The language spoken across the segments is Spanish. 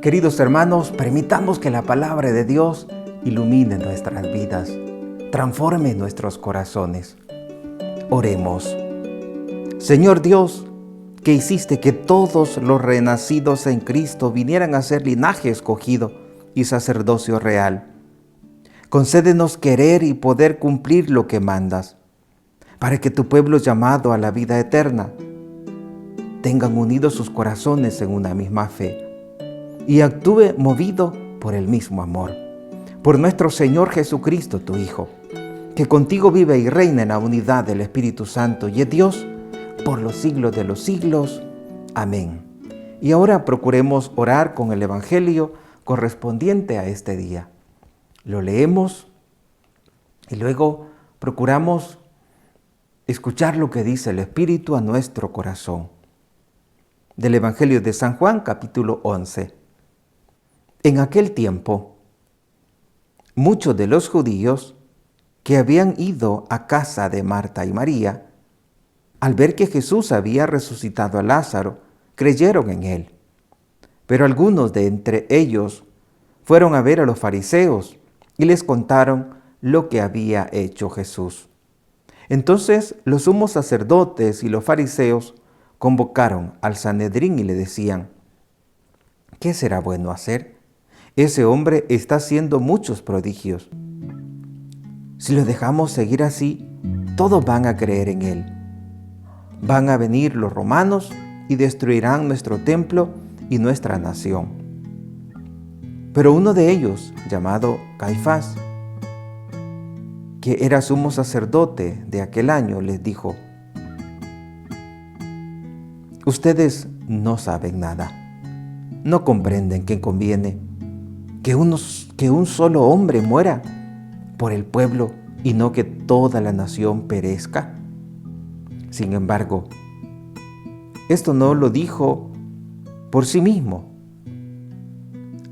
Queridos hermanos, permitamos que la palabra de Dios ilumine nuestras vidas, transforme nuestros corazones. Oremos. Señor Dios, que hiciste que todos los renacidos en Cristo vinieran a ser linaje escogido y sacerdocio real. Concédenos querer y poder cumplir lo que mandas, para que tu pueblo llamado a la vida eterna tengan unidos sus corazones en una misma fe y actúe movido por el mismo amor. Por nuestro Señor Jesucristo, tu Hijo, que contigo vive y reina en la unidad del Espíritu Santo y es Dios por los siglos de los siglos. Amén. Y ahora procuremos orar con el Evangelio correspondiente a este día. Lo leemos y luego procuramos escuchar lo que dice el Espíritu a nuestro corazón. Del Evangelio de San Juan, capítulo 11. En aquel tiempo, muchos de los judíos que habían ido a casa de Marta y María, al ver que Jesús había resucitado a Lázaro, creyeron en él. Pero algunos de entre ellos fueron a ver a los fariseos y les contaron lo que había hecho Jesús. Entonces los sumos sacerdotes y los fariseos convocaron al Sanedrín y le decían: ¿qué será bueno hacer? Ese hombre está haciendo muchos prodigios. Si lo dejamos seguir así, todos van a creer en él. Van a venir los romanos y destruirán nuestro templo y nuestra nación. Pero uno de ellos, llamado Caifás, que era sumo sacerdote de aquel año, les dijo: ustedes no saben nada, no comprenden que conviene que un solo hombre muera por el pueblo y no que toda la nación perezca. Sin embargo, esto no lo dijo por sí mismo,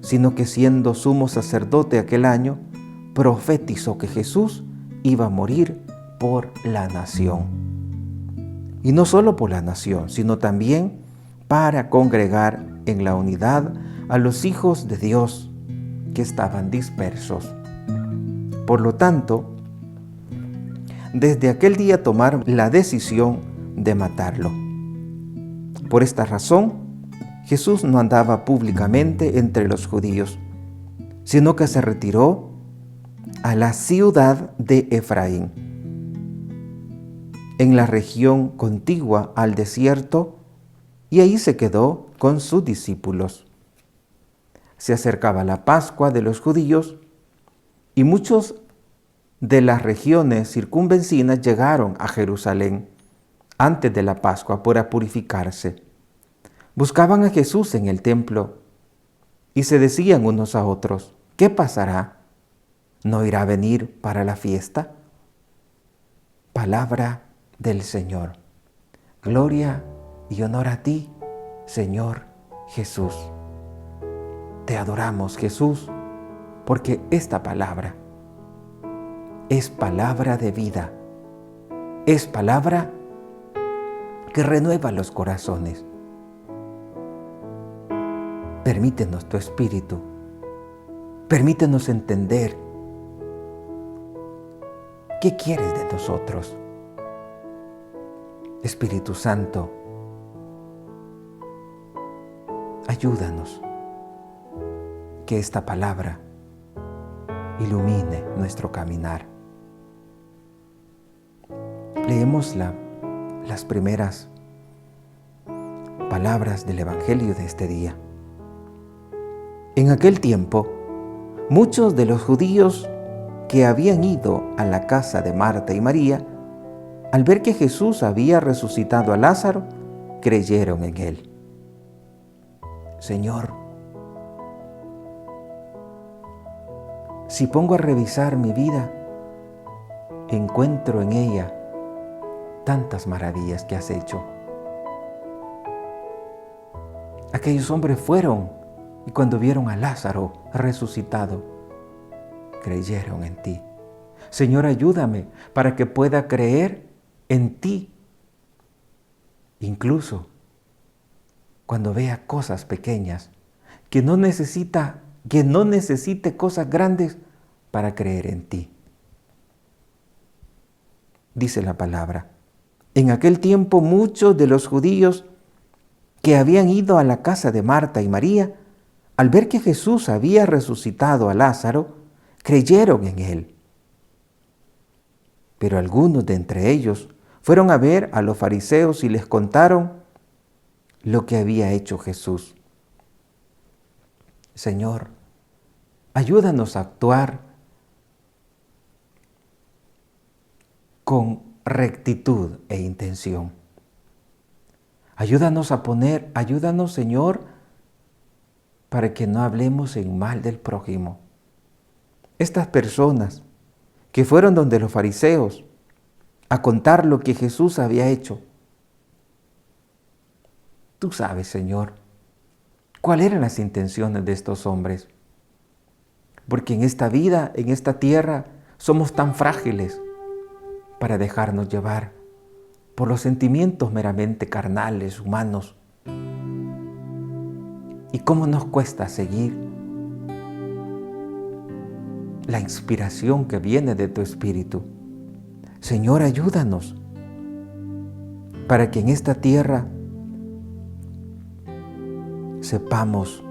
sino que siendo sumo sacerdote aquel año, profetizó que Jesús iba a morir por la nación. Y no solo por la nación, sino también para congregar en la unidad a los hijos de Dios que estaban dispersos. Por lo tanto, desde aquel día tomaron la decisión de matarlo. Por esta razón, Jesús no andaba públicamente entre los judíos, sino que se retiró a la ciudad de Efraín, en la región contigua al desierto, y ahí se quedó con sus discípulos. Se acercaba la Pascua de los judíos y muchos de las regiones circunvecinas llegaron a Jerusalén antes de la Pascua para purificarse. Buscaban a Jesús en el templo y se decían unos a otros: ¿qué pasará? ¿No irá a venir para la fiesta? Palabra del Señor. Gloria y honor a ti, Señor Jesús. Te adoramos, Jesús, porque esta palabra es palabra de vida, es palabra que renueva los corazones. Permítenos tu Espíritu, permítenos entender qué quieres de nosotros. Espíritu Santo, ayúdanos, que esta palabra ilumine nuestro caminar. Leemos las primeras palabras del Evangelio de este día. En aquel tiempo, muchos de los judíos que habían ido a la casa de Marta y María, al ver que Jesús había resucitado a Lázaro, creyeron en él. Señor, si pongo a revisar mi vida, encuentro en ella tantas maravillas que has hecho. Aquellos hombres fueron y cuando vieron a Lázaro resucitado, creyeron en ti. Señor, ayúdame para que pueda creer en ti, incluso cuando vea cosas pequeñas que no necesite cosas grandes para creer en ti. Dice la palabra: en aquel tiempo muchos de los judíos que habían ido a la casa de Marta y María, al ver que Jesús había resucitado a Lázaro, creyeron en él. Pero algunos de entre ellos fueron a ver a los fariseos y les contaron lo que había hecho Jesús. Señor, ayúdanos a actuar con rectitud e intención. Ayúdanos, Señor, para que no hablemos en mal del prójimo. Estas personas que fueron donde los fariseos a contar lo que Jesús había hecho, tú sabes, Señor, cuáles eran las intenciones de estos hombres. Porque en esta vida, en esta tierra, somos tan frágiles para dejarnos llevar por los sentimientos meramente carnales, humanos. ¿Y cómo nos cuesta seguir la inspiración que viene de tu Espíritu? Señor, ayúdanos para que en esta tierra sepamos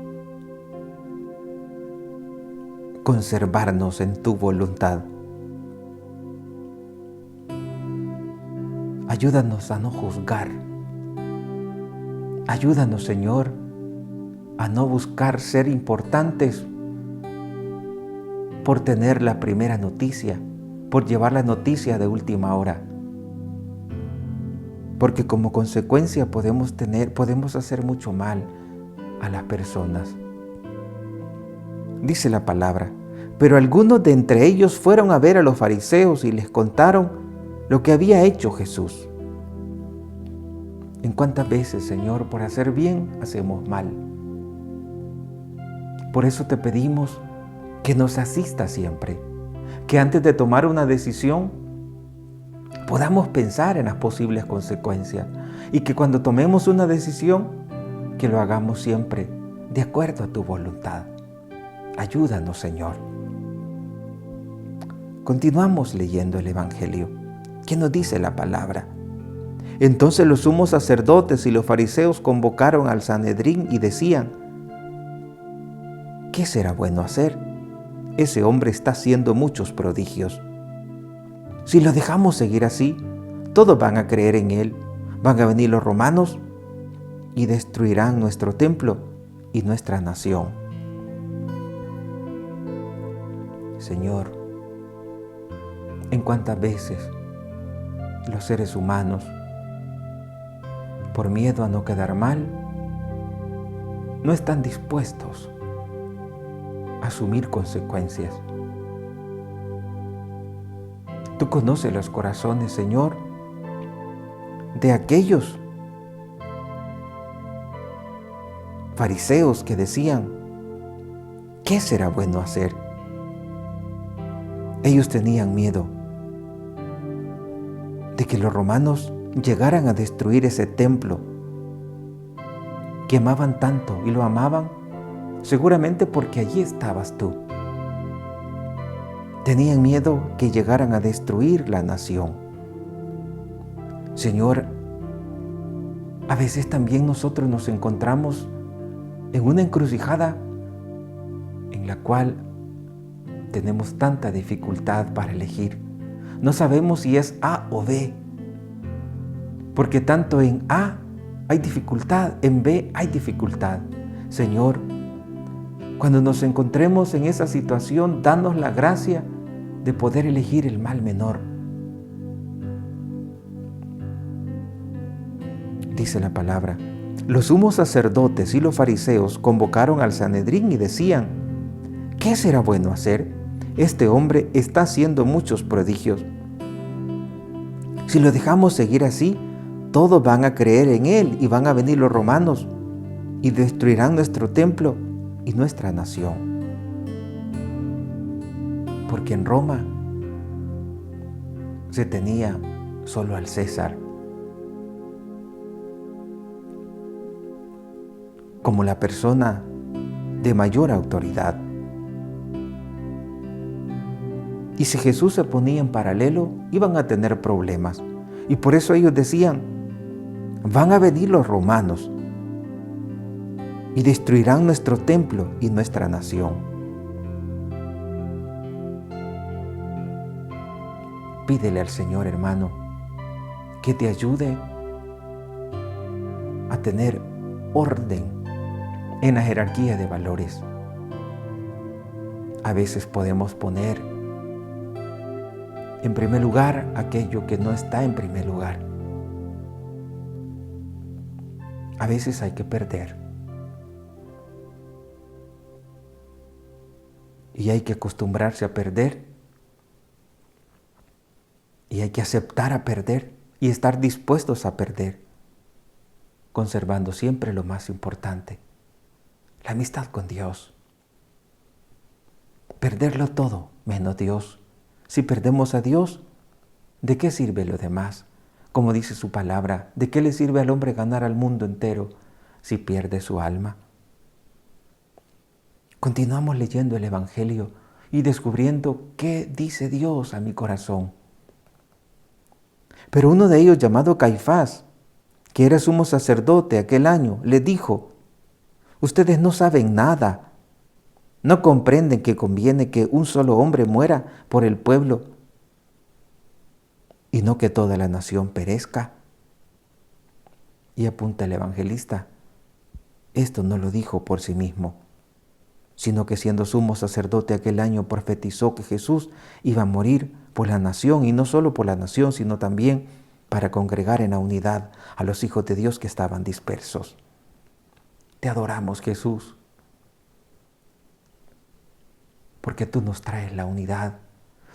conservarnos en tu voluntad. Ayúdanos a no juzgar. Ayúdanos, Señor, a no buscar ser importantes por tener la primera noticia, por llevar la noticia de última hora. Porque como consecuencia podemos hacer mucho mal a las personas. Dice la palabra: pero algunos de entre ellos fueron a ver a los fariseos y les contaron lo que había hecho Jesús. ¿En cuántas veces, Señor, por hacer bien hacemos mal? Por eso te pedimos que nos asista siempre, que antes de tomar una decisión podamos pensar en las posibles consecuencias y que cuando tomemos una decisión, que lo hagamos siempre de acuerdo a tu voluntad. Ayúdanos, Señor. Continuamos leyendo el Evangelio. ¿Qué nos dice la palabra? Entonces los sumos sacerdotes y los fariseos convocaron al Sanedrín y decían: ¿qué será bueno hacer? Ese hombre está haciendo muchos prodigios. Si lo dejamos seguir así, todos van a creer en él. Van a venir los romanos y destruirán nuestro templo y nuestra nación. Señor, ¿en cuántas veces los seres humanos, por miedo a no quedar mal, no están dispuestos a asumir consecuencias? Tú conoces los corazones, Señor, de aquellos fariseos que decían: ¿qué será bueno hacer? Ellos tenían miedo de que los romanos llegaran a destruir ese templo que amaban tanto, y lo amaban seguramente porque allí estabas tú. Tenían miedo que llegaran a destruir la nación. Señor, a veces también nosotros nos encontramos en una encrucijada en la cual tenemos tanta dificultad para elegir. No sabemos si es A o B, porque tanto en A hay dificultad, en B hay dificultad. Señor, cuando nos encontremos en esa situación, danos la gracia de poder elegir el mal menor. Dice la palabra: los sumos sacerdotes y los fariseos convocaron al Sanedrín y decían: ¿qué será bueno hacer? Este hombre está haciendo muchos prodigios. Si lo dejamos seguir así, todos van a creer en él y van a venir los romanos y destruirán nuestro templo y nuestra nación. Porque en Roma se tenía solo al César como la persona de mayor autoridad. Y si Jesús se ponía en paralelo, iban a tener problemas. Y por eso ellos decían, van a venir los romanos y destruirán nuestro templo y nuestra nación. Pídele al Señor, hermano, que te ayude a tener orden en la jerarquía de valores. A veces podemos poner en primer lugar aquello que no está en primer lugar. A veces hay que perder. Y hay que acostumbrarse a perder. Y hay que aceptar a perder y estar dispuestos a perder, conservando siempre lo más importante, la amistad con Dios. Perderlo todo menos Dios. Si perdemos a Dios, ¿de qué sirve lo demás? Como dice su palabra, ¿de qué le sirve al hombre ganar al mundo entero si pierde su alma? Continuamos leyendo el Evangelio y descubriendo qué dice Dios a mi corazón. Pero uno de ellos, llamado Caifás, que era sumo sacerdote aquel año, le dijo, ustedes no saben nada, no comprenden que conviene que un solo hombre muera por el pueblo y no que toda la nación perezca. Y apunta el evangelista, esto no lo dijo por sí mismo, sino que siendo sumo sacerdote aquel año profetizó que Jesús iba a morir por la nación, y no solo por la nación, sino también para congregar en la unidad a los hijos de Dios que estaban dispersos. Te adoramos, Jesús, porque tú nos traes la unidad,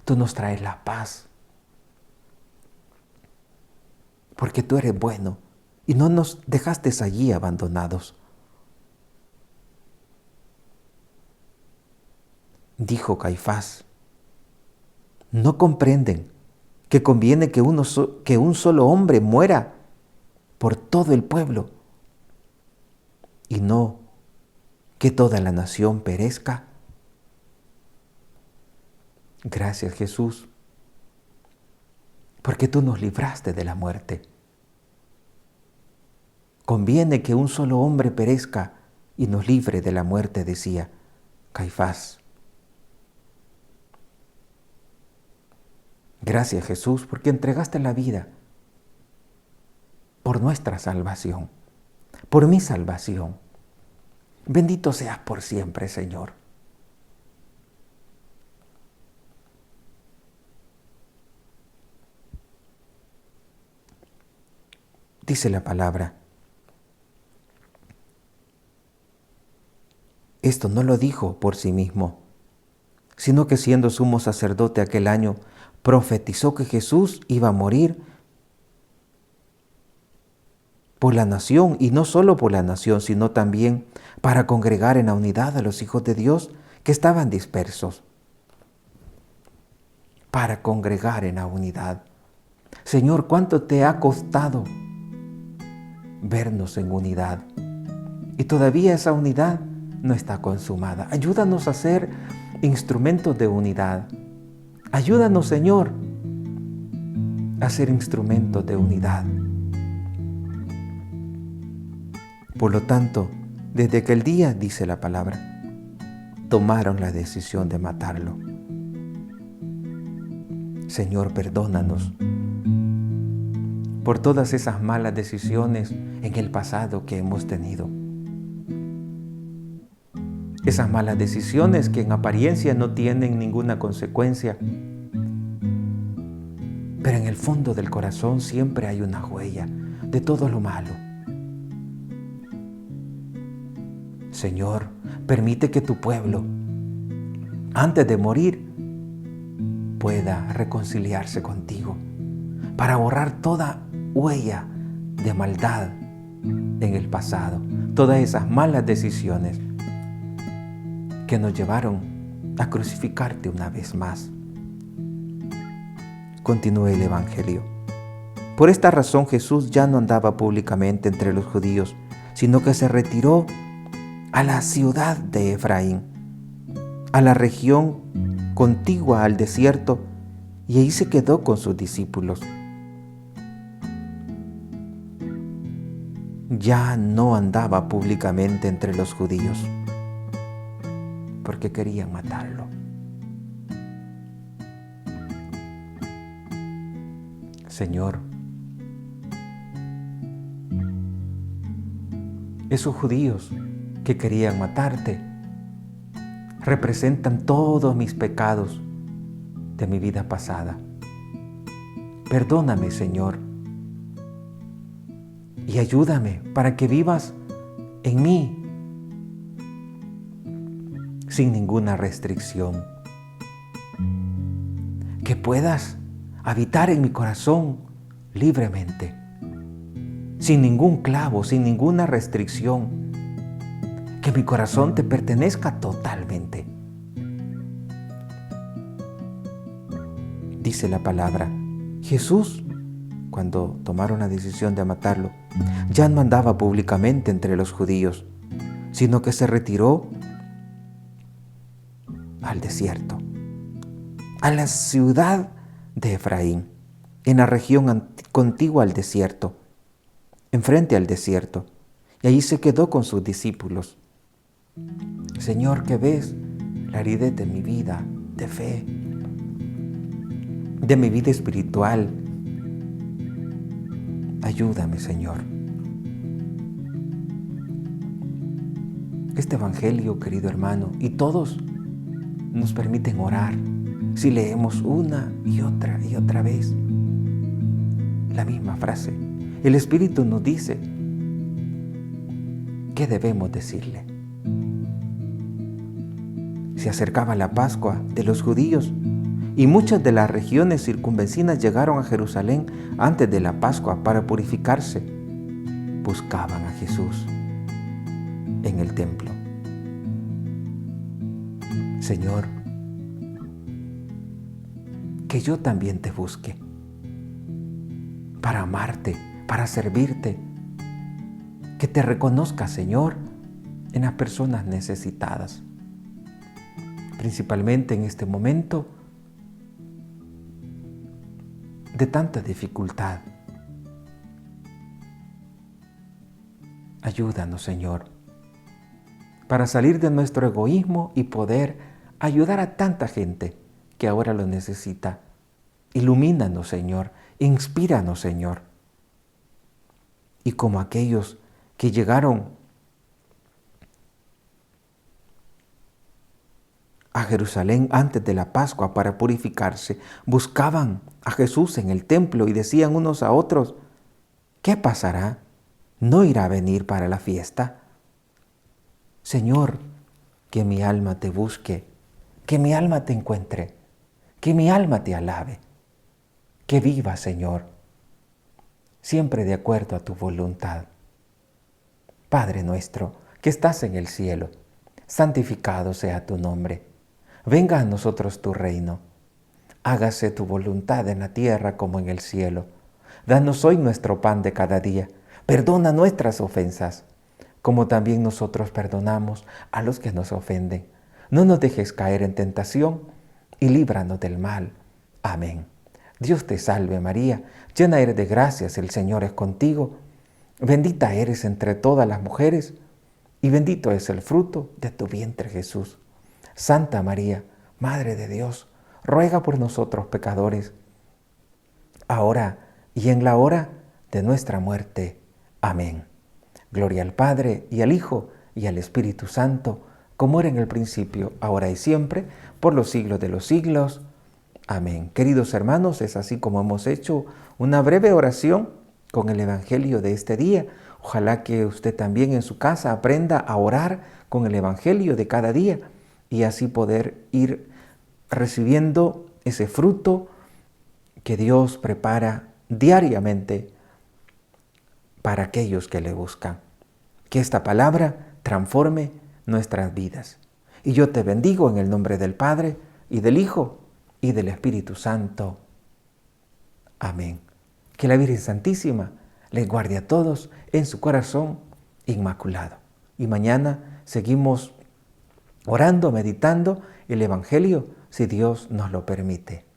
tú nos traes la paz, porque tú eres bueno y no nos dejaste allí abandonados. Dijo Caifás, ¿no comprenden que conviene que un solo hombre muera por todo el pueblo y no que toda la nación perezca? Gracias, Jesús, porque tú nos libraste de la muerte. Conviene que un solo hombre perezca y nos libre de la muerte, decía Caifás. Gracias, Jesús, porque entregaste la vida por nuestra salvación, por mi salvación. Bendito seas por siempre, Señor. Dice la palabra, esto no lo dijo por sí mismo, sino que siendo sumo sacerdote aquel año, profetizó que Jesús iba a morir por la nación, y no solo por la nación, sino también para congregar en la unidad a los hijos de Dios que estaban dispersos. Para congregar en la unidad. Señor, ¿cuánto te ha costado vernos en unidad? Y todavía esa unidad no está consumada. Ayúdanos a ser instrumentos de unidad. Ayúdanos, Señor, a ser instrumentos de unidad. Por lo tanto, desde aquel día, dice la palabra, tomaron la decisión de matarlo. Señor, perdónanos por todas esas malas decisiones en el pasado que hemos tenido. Esas malas decisiones que en apariencia no tienen ninguna consecuencia, pero en el fondo del corazón siempre hay una huella de todo lo malo. Señor, permite que tu pueblo, antes de morir, pueda reconciliarse contigo para borrar toda huella de maldad en el pasado, todas esas malas decisiones que nos llevaron a crucificarte una vez más. Continúe el Evangelio. Por esta razón Jesús ya no andaba públicamente entre los judíos, sino que se retiró a la ciudad de Efraín, a la región contigua al desierto, y ahí se quedó con sus discípulos. Ya no andaba públicamente entre los judíos, porque querían matarlo. Señor, esos judíos que querían matarte representan todos mis pecados de mi vida pasada. Perdóname, Señor, y ayúdame para que vivas en mí sin ninguna restricción. Que puedas habitar en mi corazón libremente, sin ningún clavo, sin ninguna restricción. Que mi corazón te pertenezca totalmente. Dice la palabra, Jesús, cuando tomaron la decisión de matarlo, ya no andaba públicamente entre los judíos, sino que se retiró al desierto, a la ciudad de Efraín, en la región contigua al desierto, enfrente al desierto, y allí se quedó con sus discípulos. Señor, que ves la aridez de mi vida de fe, de mi vida espiritual. Ayúdame, Señor. Este evangelio, querido hermano, y todos nos permiten orar si leemos una y otra vez la misma frase. El Espíritu nos dice qué debemos decirle. Se acercaba la Pascua de los judíos y muchas de las regiones circunvecinas llegaron a Jerusalén antes de la Pascua para purificarse. Buscaban a Jesús en el templo. Señor, que yo también te busque para amarte, para servirte, que te reconozca, Señor, en las personas necesitadas, principalmente en este momento de tanta dificultad. Ayúdanos, Señor, para salir de nuestro egoísmo y poder ayudar a tanta gente que ahora lo necesita. Ilumínanos, Señor, inspíranos, Señor. Y como aquellos que llegaron a Jerusalén antes de la Pascua para purificarse, buscaban a Jesús en el templo y decían unos a otros, ¿qué pasará? ¿No irá a venir para la fiesta? Señor, que mi alma te busque, que mi alma te encuentre, que mi alma te alabe, que viva, Señor, siempre de acuerdo a tu voluntad. Padre nuestro, que estás en el cielo, santificado sea tu nombre. Venga a nosotros tu reino. Hágase tu voluntad en la tierra como en el cielo. Danos hoy nuestro pan de cada día. Perdona nuestras ofensas, como también nosotros perdonamos a los que nos ofenden. No nos dejes caer en tentación y líbranos del mal. Amén. Dios te salve María, llena eres de gracias, el Señor es contigo. Bendita eres entre todas las mujeres y bendito es el fruto de tu vientre Jesús. Santa María, Madre de Dios, ruega por nosotros pecadores, ahora y en la hora de nuestra muerte. Amén. Gloria al Padre, y al Hijo, y al Espíritu Santo, como era en el principio, ahora y siempre, por los siglos de los siglos. Amén. Queridos hermanos, es así como hemos hecho una breve oración con el Evangelio de este día. Ojalá que usted también en su casa aprenda a orar con el Evangelio de cada día y así poder ir recibiendo ese fruto que Dios prepara diariamente para aquellos que le buscan. Que esta palabra transforme nuestras vidas. Y yo te bendigo en el nombre del Padre, y del Hijo, y del Espíritu Santo. Amén. Que la Virgen Santísima les guarde a todos en su corazón inmaculado. Y mañana seguimos orando, meditando el Evangelio, si Dios nos lo permite.